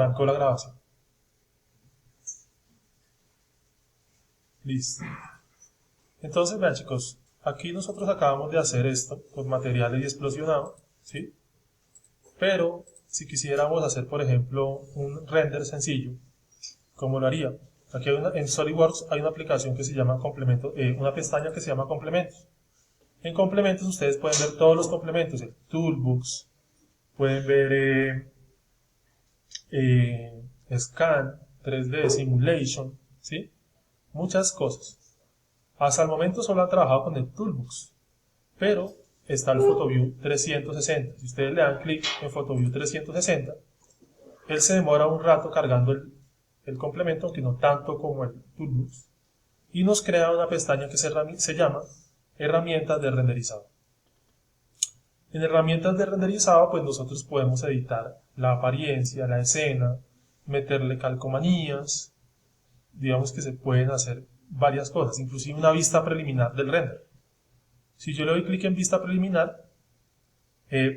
arrancó la grabación. Listo. Entonces, vean chicos, aquí nosotros acabamos de hacer esto con materiales y explosionado, ¿sí? Pero si quisiéramos hacer, por ejemplo, un render sencillo, ¿cómo lo haría? Aquí en SolidWorks hay una aplicación que se llama complemento, una pestaña que se llama complementos. En complementos ustedes pueden ver todos los complementos, el Toolbox, pueden ver Scan, 3D, Simulation, ¿sí? Muchas cosas. Hasta el momento solo han trabajado con el Toolbox, pero está el PhotoView 360. Si ustedes le dan clic en PhotoView 360, él se demora un rato cargando el complemento, aunque no tanto como el Toolbox, y nos crea una pestaña que se llama Herramientas de renderizado. En herramientas de renderizado, pues nosotros podemos editar la apariencia, la escena, meterle calcomanías, digamos que se pueden hacer varias cosas, inclusive una vista preliminar del render. Si yo le doy clic en vista preliminar,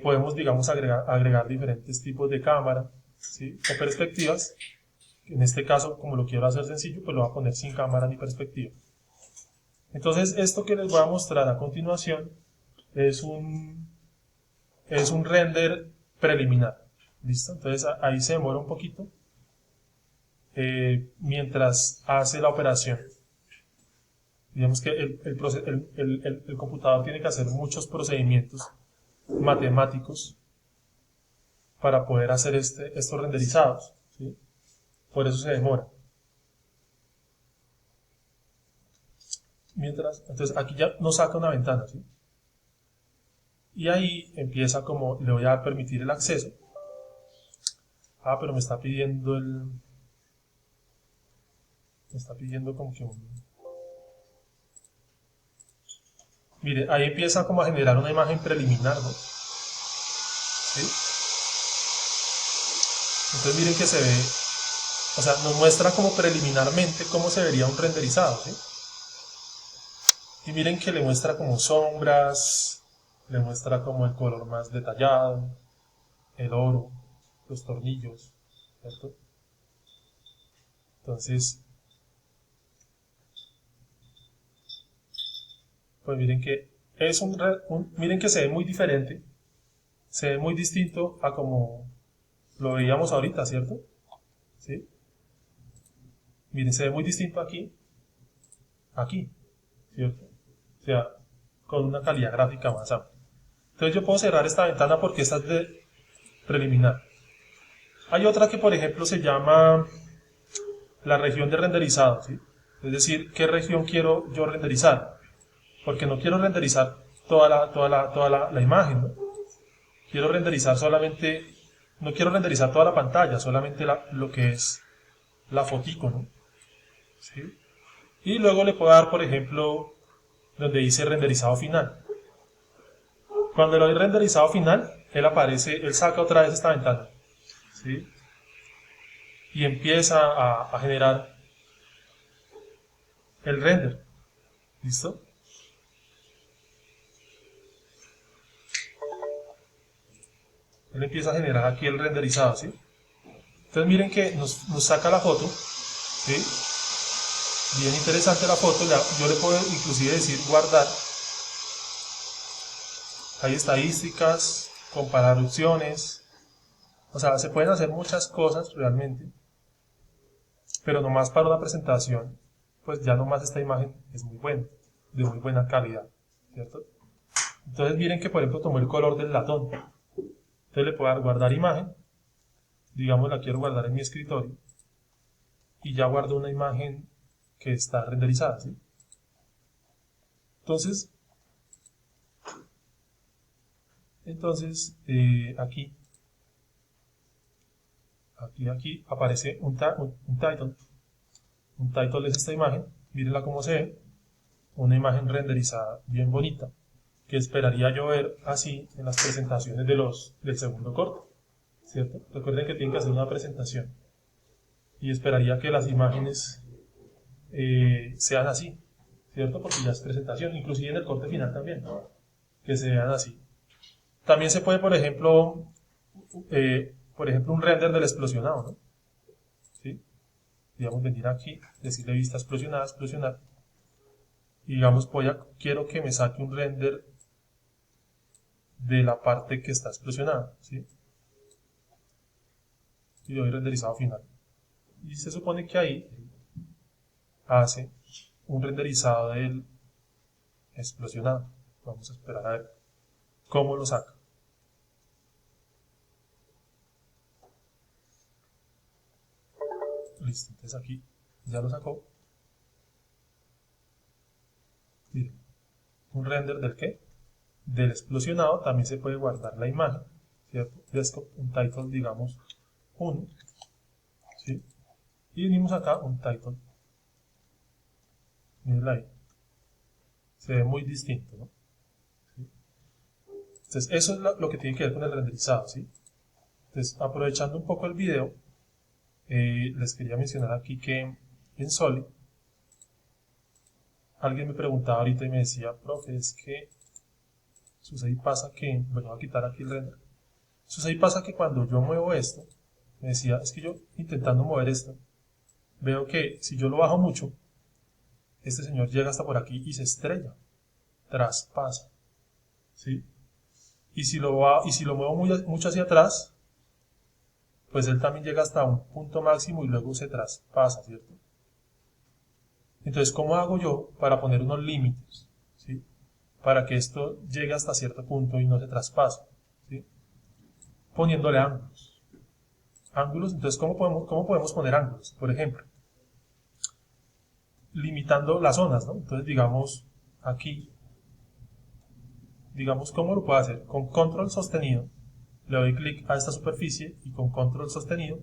podemos, digamos, agregar diferentes tipos de cámara, ¿sí? O perspectivas. En este caso, como lo quiero hacer sencillo, pues lo voy a poner sin cámara ni perspectiva. Entonces, esto que les voy a mostrar a continuación es un render preliminar. ¿Listo? Entonces, ahí se demora un poquito mientras hace la operación. Digamos que el computador tiene que hacer muchos procedimientos matemáticos para poder hacer estos renderizados, ¿sí? Por eso se demora. Entonces aquí ya nos saca una ventana, ¿sí? Y ahí empieza como, le voy a permitir el acceso. Pero me está pidiendo como que mire, ahí empieza como a generar una imagen preliminar, ¿no? ¿Sí? Entonces miren que se ve, o sea, nos muestra como preliminarmente cómo se vería un renderizado, ¿sí? Y miren que le muestra como sombras, le muestra como el color más detallado, el oro, los tornillos, ¿cierto? Entonces, pues miren que es miren que se ve muy diferente, se ve muy distinto a como lo veíamos ahorita, ¿cierto? ¿Sí? Miren, se ve muy distinto aquí, ¿cierto? O sea, con una calidad gráfica más amplia. Entonces yo puedo cerrar esta ventana porque esta es de preliminar. Hay otra que, por ejemplo, se llama la región de renderizado, ¿sí? Es decir, ¿qué región quiero yo renderizar? Porque no quiero renderizar toda la imagen, ¿no? Quiero renderizar solamente, no quiero renderizar toda la pantalla, solamente lo que es la fotico, ¿no? ¿Sí? Y luego le puedo dar, por ejemplo, donde dice renderizado final. Cuando le doy renderizado final, él saca otra vez esta ventana, ¿sí? Y empieza a generar el render. ¿Listo? Él empieza a generar aquí el renderizado, ¿sí? Entonces miren que nos saca la foto, ¿sí? Bien interesante la foto, yo le puedo inclusive decir guardar. Hay estadísticas, comparar opciones, o sea, se pueden hacer muchas cosas realmente, pero nomás para una presentación, pues ya nomás esta imagen es muy buena, de muy buena calidad, ¿cierto? Entonces miren que por ejemplo tomó el color del latón, entonces le puedo dar guardar imagen, digamos la quiero guardar en mi escritorio, y ya guardo una imagen que está renderizada, ¿sí? Entonces aquí aparece un title. Un title es esta imagen, mírenla cómo se ve, una imagen renderizada bien bonita, que esperaría yo ver así en las presentaciones del segundo corte, ¿cierto? Recuerden que tienen que hacer una presentación y esperaría que las imágenes sean así, ¿cierto? Porque ya es presentación, inclusive en el corte final también, ¿no? Que se vean así. También se puede, por ejemplo, un render del explosionado, ¿no? Podríamos venir aquí, decirle vista explosionada, explosionar. Y digamos, quiero que me saque un render de la parte que está explosionada, ¿sí? Y doy renderizado final. Y se supone que ahí hace un renderizado del explosionado. Vamos a esperar a ver cómo lo saca. Listo, entonces aquí ya lo sacó. Miren, un render del ¿qué? Del explosionado. También se puede guardar la imagen, ¿cierto? Desktop, un title, digamos, 1, ¿sí? Y venimos acá, un title. Miren ahí. Se ve muy distinto, ¿no? ¿Sí? Entonces, eso es lo que tiene que ver con el renderizado, ¿sí? Entonces, aprovechando un poco el video, les quería mencionar aquí que en Solid, alguien me preguntaba ahorita y me decía, profe, es que sucede y pasa que, bueno, voy a quitar aquí el render, sucede y pasa que cuando yo muevo esto, me decía, es que yo intentando mover esto, veo que si yo lo bajo mucho, este señor llega hasta por aquí y se estrella, traspasa, ¿sí? Y si lo muevo mucho hacia atrás, pues él también llega hasta un punto máximo y luego se traspasa, ¿cierto? Entonces, ¿cómo hago yo para poner unos límites? ¿Sí? Para que esto llegue hasta cierto punto y no se traspase, ¿sí? Poniéndole ángulos. Ángulos, entonces, ¿cómo podemos poner ángulos? Por ejemplo, limitando las zonas, ¿no? Entonces, digamos, aquí, digamos, ¿cómo lo puedo hacer? Con control sostenido, le doy clic a esta superficie y con control sostenido,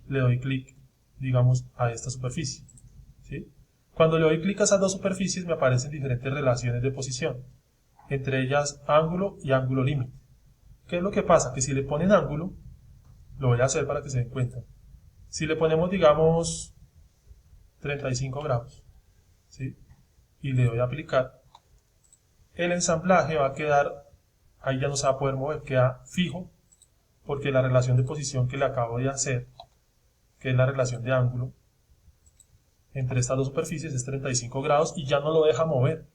le doy clic, digamos, a esta superficie, ¿sí? Cuando le doy clic a esas dos superficies me aparecen diferentes relaciones de posición, entre ellas ángulo y ángulo límite. ¿Qué es lo que pasa? Que si le ponen ángulo, lo voy a hacer para que se den cuenta. Si le ponemos, digamos, 35 grados, ¿sí? Y le doy a aplicar, el ensamblaje va a quedar, ahí ya no se va a poder mover, queda fijo, porque la relación de posición que le acabo de hacer, que es la relación de ángulo, entre estas dos superficies es 35 grados y ya no lo deja mover.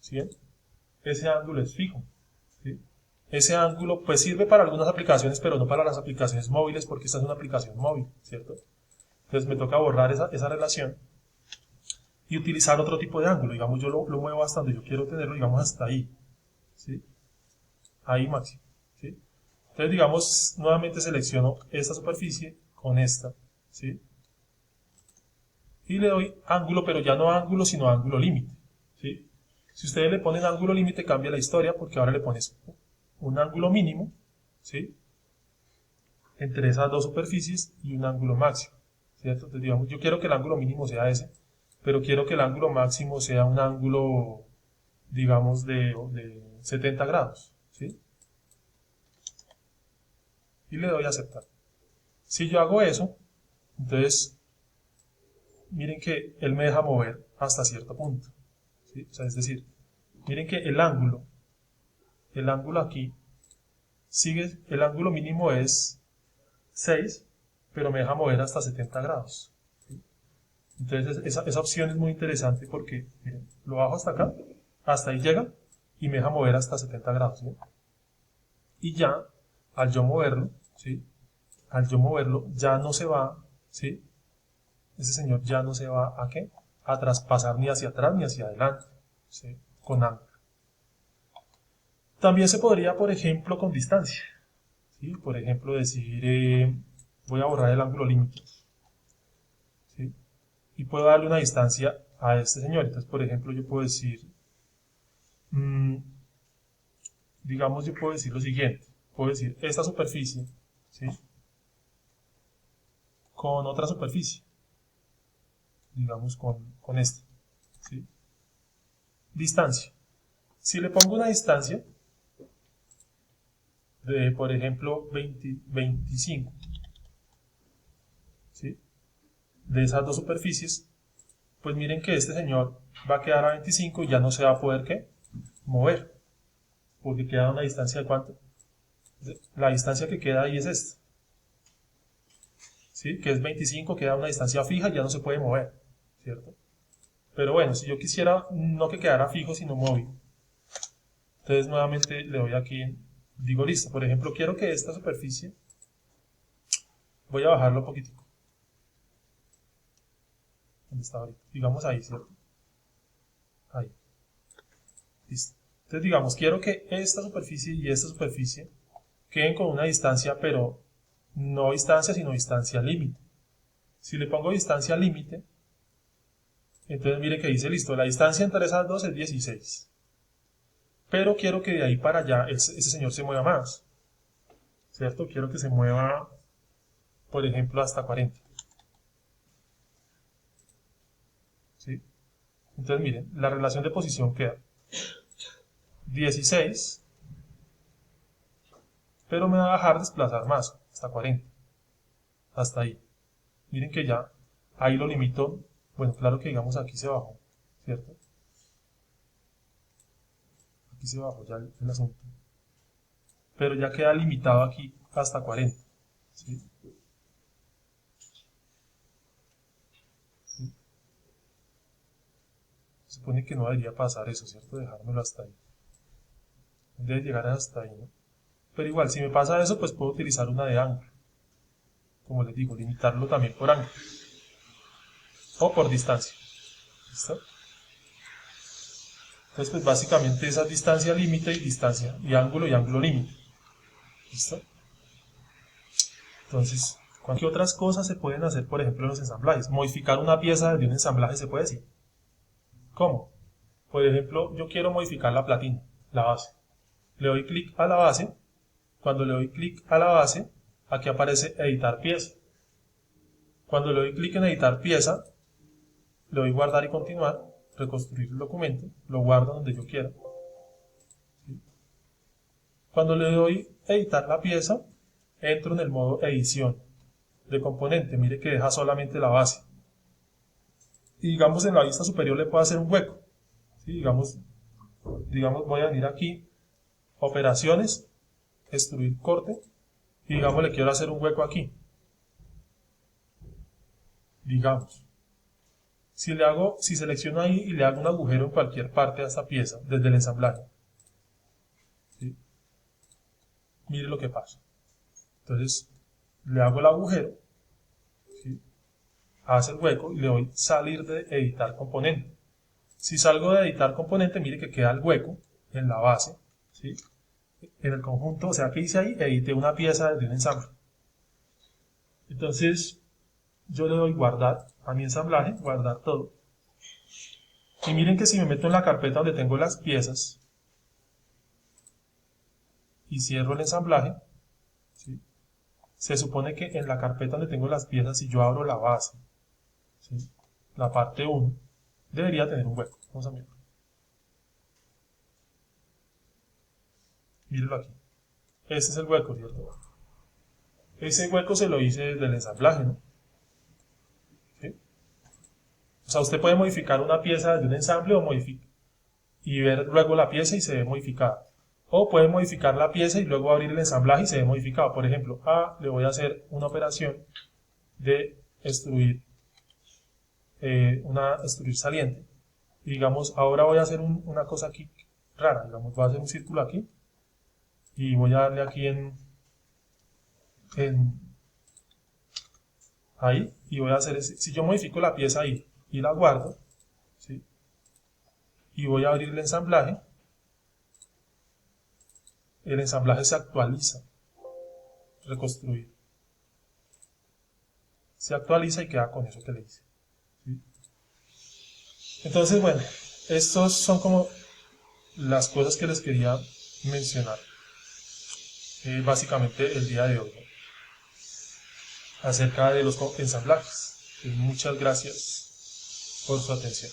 ¿Sí? Ese ángulo es fijo. ¿Sí? Ese ángulo pues sirve para algunas aplicaciones, pero no para las aplicaciones móviles, porque esta es una aplicación móvil, ¿cierto? Entonces me toca borrar esa relación y utilizar otro tipo de ángulo. Digamos, yo lo muevo hasta donde yo quiero tenerlo, digamos, hasta ahí. ¿Sí? Ahí máximo. ¿Sí? Entonces, digamos, nuevamente selecciono esta superficie con esta. ¿Sí? Y le doy ángulo, pero ya no ángulo, sino ángulo límite. ¿Sí? Si ustedes le ponen ángulo límite, cambia la historia, porque ahora le pones un ángulo mínimo, ¿sí? Entre esas dos superficies y un ángulo máximo, ¿cierto? Entonces, digamos, yo quiero que el ángulo mínimo sea ese, pero quiero que el ángulo máximo sea un ángulo, digamos, de 70 grados, ¿sí? Y le doy a aceptar. Si yo hago eso, entonces, miren que él me deja mover hasta cierto punto, ¿sí? O sea, es decir, miren que el ángulo aquí, sigue, el ángulo mínimo es 6, pero me deja mover hasta 70 grados. ¿Sí? Entonces esa opción es muy interesante porque, miren, lo bajo hasta acá, hasta ahí llega y me deja mover hasta 70 grados. ¿Sí? Y ya, al yo moverlo, ¿sí? Al yo moverlo, ya no se va, ¿sí? Ese señor ya no se va a ¿qué? A traspasar ni hacia atrás ni hacia adelante, ¿sí? Con ángulo. También se podría, por ejemplo, con distancia. ¿Sí? Por ejemplo, decir, voy a borrar el ángulo límite. ¿Sí? Y puedo darle una distancia a este señor. Entonces, por ejemplo, yo puedo decir, digamos, yo puedo decir lo siguiente. Puedo decir esta superficie, ¿sí? Con otra superficie. Digamos, con esta. ¿Sí? Distancia. Si le pongo una distancia de, por ejemplo, 25, ¿sí? De esas dos superficies, pues miren que este señor va a quedar a 25 y ya no se va a poder, ¿qué? Mover. Porque queda a una distancia de ¿cuánto? La distancia que queda ahí es esta. ¿sí? Que es 25, queda a una distancia fija y ya no se puede mover, ¿cierto? Pero bueno, si yo quisiera no que quedara fijo, sino móvil, entonces nuevamente le doy aquí, digo listo. Por ejemplo, quiero que esta superficie, voy a bajarlo un poquitico. ¿Dónde está ahorita? Digamos ahí, ¿cierto? Ahí. Listo. Entonces digamos, quiero que esta superficie y esta superficie queden con una distancia, pero no distancia, sino distancia límite. Si le pongo distancia límite, entonces mire que dice, listo, la distancia entre esas dos es 16. Pero quiero que de ahí para allá ese señor se mueva más, ¿cierto? Quiero que se mueva, por ejemplo, hasta 40. ¿Sí? Entonces miren, la relación de posición queda 16, pero me va a dejar desplazar más, hasta 40. Hasta ahí. Miren que ya, ahí lo limito. Bueno, claro que digamos aquí se bajó, ¿cierto? Aquí se bajó ya el asunto. Pero ya queda limitado aquí hasta 40. ¿Sí? ¿Sí? Se supone que no debería pasar eso, ¿cierto? Dejármelo hasta ahí. Debe llegar hasta ahí, ¿no? Pero igual, si me pasa eso, pues puedo utilizar una de ángulo. Como les digo, limitarlo también por ángulo. O por distancia. ¿Listo? Entonces, pues básicamente esa es distancia límite y distancia y ángulo límite. ¿Listo? Entonces, ¿qué otras cosas se pueden hacer, por ejemplo, en los ensamblajes? Modificar una pieza de un ensamblaje se puede decir. ¿Cómo? Por ejemplo, yo quiero modificar la platina, la base. Le doy clic a la base. Cuando le doy clic a la base, aquí aparece editar pieza. Cuando le doy clic en editar pieza, le doy guardar y continuar, reconstruir el documento, lo guardo donde yo quiera. ¿Sí? Cuando le doy editar la pieza, entro en el modo edición de componente. Mire que deja solamente la base. Y digamos en la vista superior le puedo hacer un hueco. ¿Sí? Digamos voy a venir aquí, operaciones, extruir corte, y digamos le quiero hacer un hueco aquí. Digamos. Si selecciono ahí y le hago un agujero en cualquier parte de esta pieza, desde el ensamblaje, ¿sí? Mire lo que pasa. Entonces, le hago el agujero, ¿sí? Hace el hueco y le doy salir de editar componente. Si salgo de editar componente, mire que queda el hueco en la base, ¿sí? En el conjunto, o sea que hice ahí, edité una pieza desde un ensamble. Entonces, yo le doy guardar a mi ensamblaje, guardar todo. Y miren que si me meto en la carpeta donde tengo las piezas y cierro el ensamblaje, ¿sí? Se supone que en la carpeta donde tengo las piezas, si yo abro la base, ¿sí? La parte 1, debería tener un hueco. Vamos a mirar. Mírenlo aquí. Este es el hueco, ¿cierto? Ese hueco se lo hice desde el ensamblaje, ¿no? ¿Sí? O sea, usted puede modificar una pieza de un ensamble y ver luego la pieza y se ve modificada. O puede modificar la pieza y luego abrir el ensamblaje y se ve modificado. Por ejemplo, le voy a hacer una operación de extruir, extruir saliente. Y digamos, ahora voy a hacer una cosa aquí rara. Digamos, voy a hacer un círculo aquí y voy a darle aquí ahí y voy a hacer si yo modifico la pieza ahí y la guardo, ¿sí? Y voy a abrir el ensamblaje se actualiza, reconstruir, se actualiza y queda con eso que le hice, ¿sí? Entonces, bueno, estos son como las cosas que les quería mencionar básicamente el día de hoy, ¿no? Acerca de los ensamblajes. Muchas gracias por su atención.